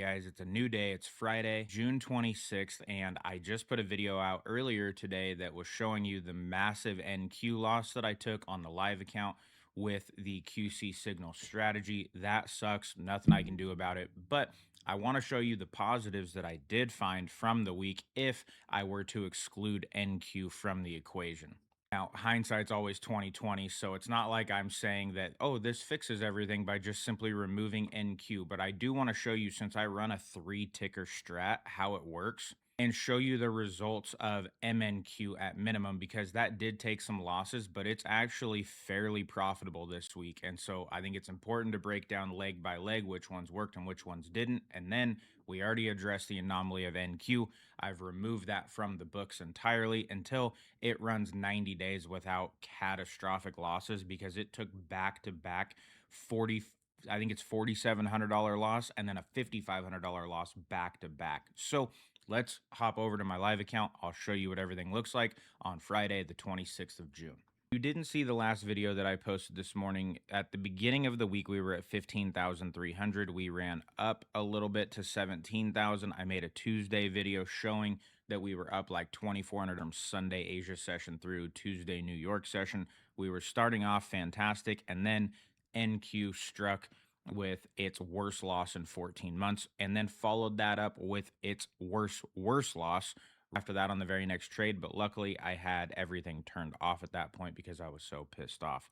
Guys, it's a new day. It's Friday, June 26th, and I just put a video out earlier today that was showing you the massive NQ loss that I took on the live account with the QC signal strategy. That sucks. Nothing I can do about it. But I want to show you the positives that I did find from the week if I were to exclude NQ from the equation. Now, hindsight's always 2020, so it's not like I'm saying that, oh, this fixes everything by just simply removing NQ. But I do want to show you, since I run a 3 ticker strat, how it works and show you the results of MNQ at minimum, because that did take some losses, but it's actually fairly profitable this week. And so I think it's important to break down leg by leg which ones worked and which ones didn't. And then we already addressed the anomaly of NQ. I've removed that from the books entirely until it runs 90 days without catastrophic losses, because it took back to back 40, I think it's $4,700 loss and then a $5,500 loss back to back. So let's hop over to my live account. I'll show you what everything looks like on Friday, the 26th of June. You didn't see the last video that I posted this morning. At the beginning of the week, we were at 15,300. We ran up a little bit to 17,000. I made a Tuesday video showing that we were up like 2,400 from Sunday Asia session through Tuesday New York session. We were starting off fantastic, and then NQ struck with its worst loss in 14 months, and then followed that up with its worst loss after that on the very next trade. But luckily, I had everything turned off at that point because I was so pissed off.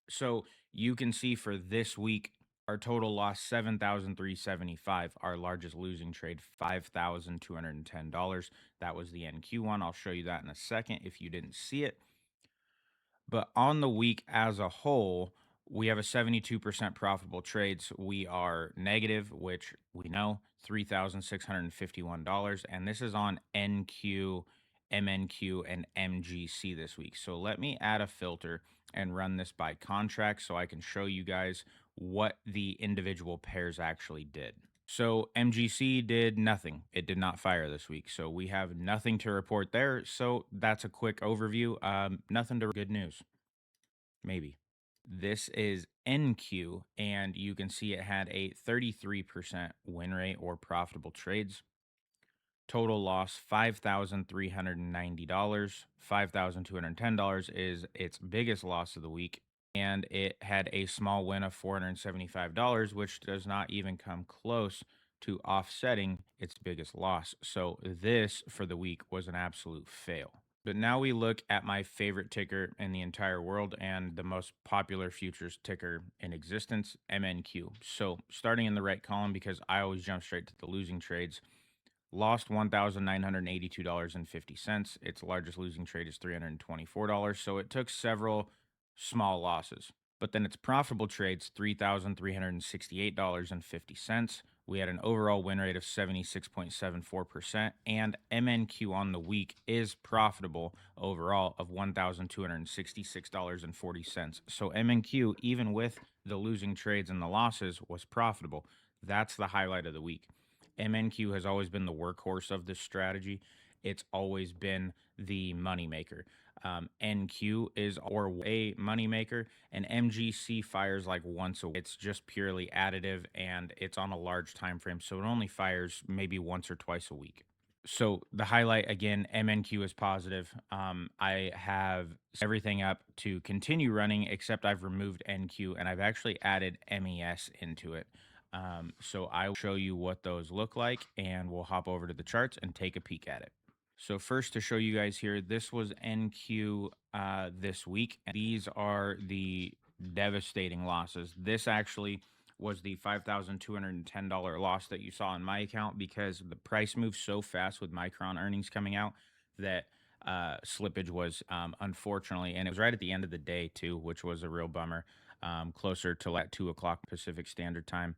So you can see for this week, our total loss 7,375. Our largest losing trade $5,210. That was the NQ one. I'll show you that in a second if you didn't see it. But on the week as a whole, we have a 72% profitable trades. We are negative, which we know, $3,651. And this is on NQ, MNQ, and MGC this week. So let me add a filter and run this by contract so I can show you guys what the individual pairs actually did. So MGC did nothing. It did not fire this week. So we have nothing to report there. So that's a quick overview. Nothing to good news. Maybe. This is NQ, and you can see it had a 33% win rate or profitable trades. Total loss $5,390. $5,210 is its biggest loss of the week. And it had a small win of $475, which does not even come close to offsetting its biggest loss. So this for the week was an absolute fail. But now we look at my favorite ticker in the entire world and the most popular futures ticker in existence, MNQ. So starting in the right column, because I always jump straight to the losing trades, lost $1,982.50. Its largest losing trade is $324. So it took several small losses. But then its profitable trades, $3,368.50. We had an overall win rate of 76.74%. And MNQ on the week is profitable overall of $1,266.40. So MNQ, even with the losing trades and the losses, was profitable. That's the highlight of the week. MNQ has always been the workhorse of this strategy. It's always been the moneymaker. NQ is or a moneymaker, and MGC fires like once a week. It's just purely additive, and it's on a large time frame, so it only fires maybe once or twice a week. So the highlight again, MNQ is positive. I have everything up to continue running, except I've removed NQ and I've actually added MES into it. So I will show you what those look like, and we'll hop over to the charts and take a peek at it. So first, to show you guys here, this was NQ this week. And these are the devastating losses. This actually was the $5,210 loss that you saw in my account, because the price moved so fast with Micron earnings coming out that slippage was unfortunately, and it was right at the end of the day too, which was a real bummer, closer to like 2 o'clock Pacific Standard Time.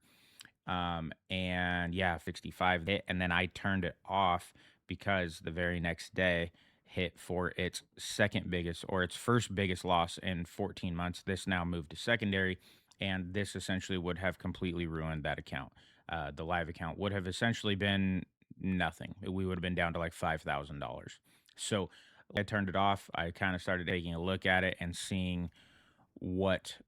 And yeah, 65 hit, and then I turned it off because the very next day hit for its second biggest, or its first biggest loss in 14 months. This now moved to secondary, and this essentially would have completely ruined that account. The live account would have essentially been nothing. We would have been down to like $5,000. So I turned it off. I kind of started taking a look at it and seeing what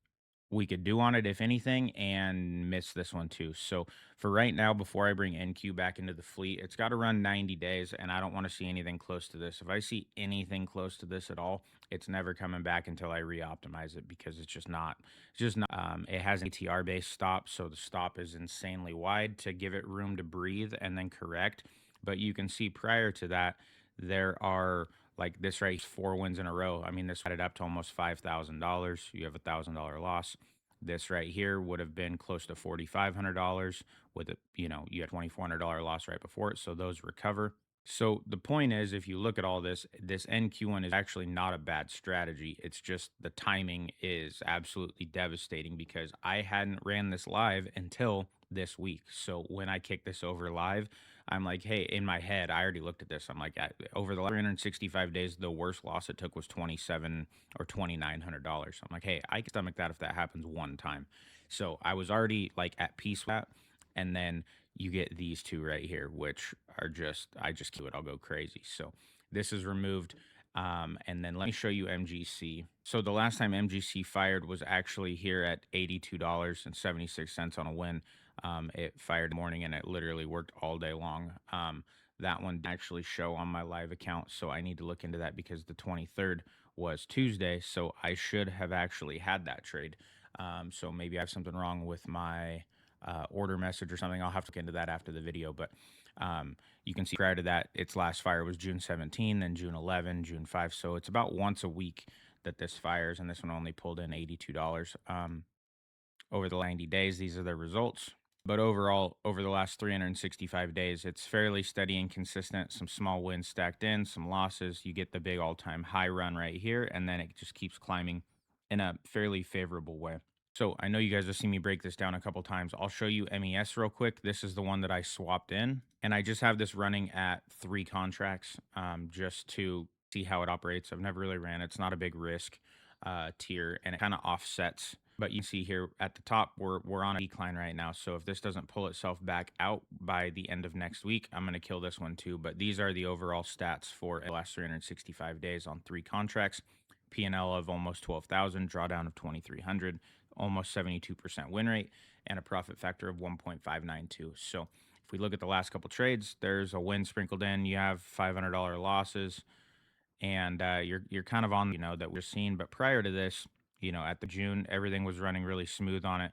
we could do on it, if anything, and miss this one too. So for right now, before I bring NQ back into the fleet, it's got to run 90 days, and I don't want to see anything close to this. If I see anything close to this at all, it's never coming back until I re-optimize it, because it's just not. It has an ATR based stop, so the stop is insanely wide to give it room to breathe and then correct. But you can see prior to that, there are, like, this right, 4 wins in a row. I mean, this added up to almost $5,000. You have $1,000 loss. This right here would have been close to $4,500 with you had $2,400 loss right before it. So those recover. So the point is, if you look at all this, this NQ1 is actually not a bad strategy. It's just the timing is absolutely devastating, because I hadn't ran this live until this week. So when I kicked this over live, I'm like, hey, in my head, I already looked at this. I'm like, over the last 365 days, the worst loss it took was 27 or $2,900. I'm like, hey, I can stomach that if that happens one time. So I was already like at peace with that. And then you get these two right here, which are just, I just keep it, I'll go crazy. So this is removed. And then let me show you MGC. So the last time MGC fired was actually here at $82.76 on a win. It fired morning, and it literally worked all day long. That one didn't actually show on my live account, so I need to look into that, because the 23rd was Tuesday, so I should have actually had that trade. So maybe I have something wrong with my order message or something. I'll have to look into that after the video, but you can see prior to that, its last fire was June 17, then June 11, June 5. So it's about once a week that this fires, and this one only pulled in $82 over the 90 days. These are the results. But overall, over the last 365 days, it's fairly steady and consistent. Some small wins stacked in, some losses. You get the big all-time high run right here, and then it just keeps climbing in a fairly favorable way. So I know you guys have seen me break this down a couple times. I'll show you MES real quick. This is the one that I swapped in, and I just have this running at 3 contracts just to see how it operates. I've never really ran it. It's not a big risk tier, and it kind of offsets. But you see here at the top, we're on a decline right now. So if this doesn't pull itself back out by the end of next week, I'm going to kill this one too. But these are the overall stats for the last 365 days on 3 contracts. P&L of almost 12,000, drawdown of 2,300, almost 72% win rate, and a profit factor of 1.592. So if we look at the last couple trades, there's a win sprinkled in. You have $500 losses, and you're kind of on, that we're seeing. But prior to this, at the June, everything was running really smooth on it.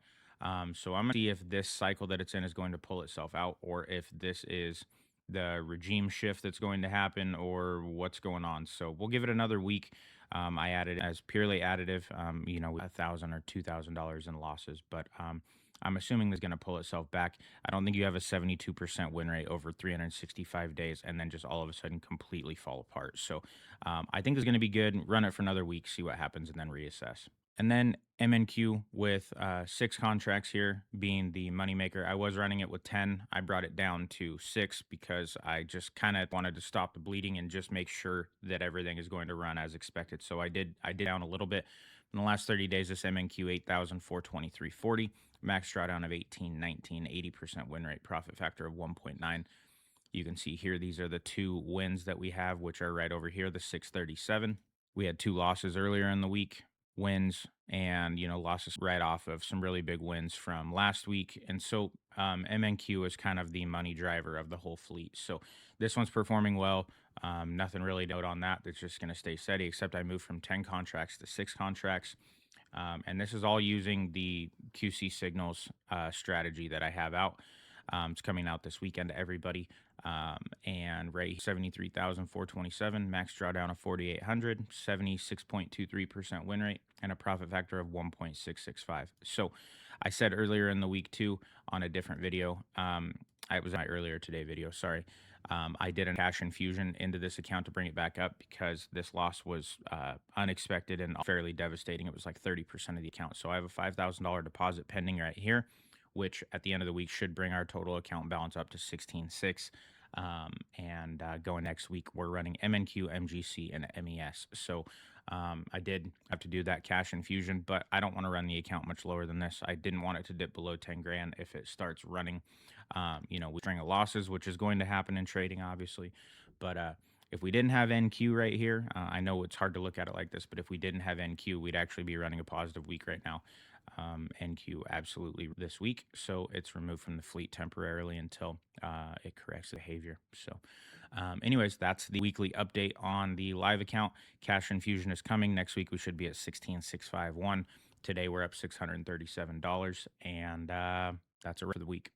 So I'm gonna see if this cycle that it's in is going to pull itself out, or if this is the regime shift that's going to happen, or what's going on. So we'll give it another week. I added it as purely additive, $1,000 or $2,000 in losses, but I'm assuming it's going to pull itself back. I don't think you have a 72% win rate over 365 days and then just all of a sudden completely fall apart. So I think it's going to be good. Run it for another week, see what happens, and then reassess. And then MNQ with 6 contracts here being the moneymaker. I was running it with 10. I brought it down to 6 because I just kind of wanted to stop the bleeding and just make sure that everything is going to run as expected. So I did down a little bit. In the last 30 days, this MNQ 8,423.40, max drawdown of 1819, 80% win rate, profit factor of 1.9. You can see here, these are the 2 wins that we have, which are right over here, the 637. We had 2 losses earlier in the week, wins, and losses right off of some really big wins from last week. And so MNQ is kind of the money driver of the whole fleet. So this one's performing well. Nothing really to note on that. It's just going to stay steady, except I moved from 10 contracts to 6 contracts. And this is all using the QC signals strategy that I have out. It's coming out this weekend to everybody. And rate 73,427, max drawdown of 4,800, 76.23% win rate, and a profit factor of 1.665. So I said earlier in the week too on a different video, it was my earlier today video, sorry. I did a cash infusion into this account to bring it back up because this loss was unexpected and fairly devastating. It was like 30% of the account. So I have a $5,000 deposit pending right here, which at the end of the week should bring our total account balance up to 16.6. And going next week, we're running MNQ, MGC, and MES. So I did have to do that cash infusion, but I don't want to run the account much lower than this. I didn't want it to dip below 10 grand if it starts running, with string of losses, which is going to happen in trading, obviously. But if we didn't have NQ right here, I know it's hard to look at it like this, but if we didn't have NQ, we'd actually be running a positive week right now. NQ absolutely this week. So it's removed from the fleet temporarily until it corrects the behavior. So, anyways, that's the weekly update on the live account. Cash infusion is coming. Next week, we should be at 16,651. Today, we're up $637. And that's it for the week.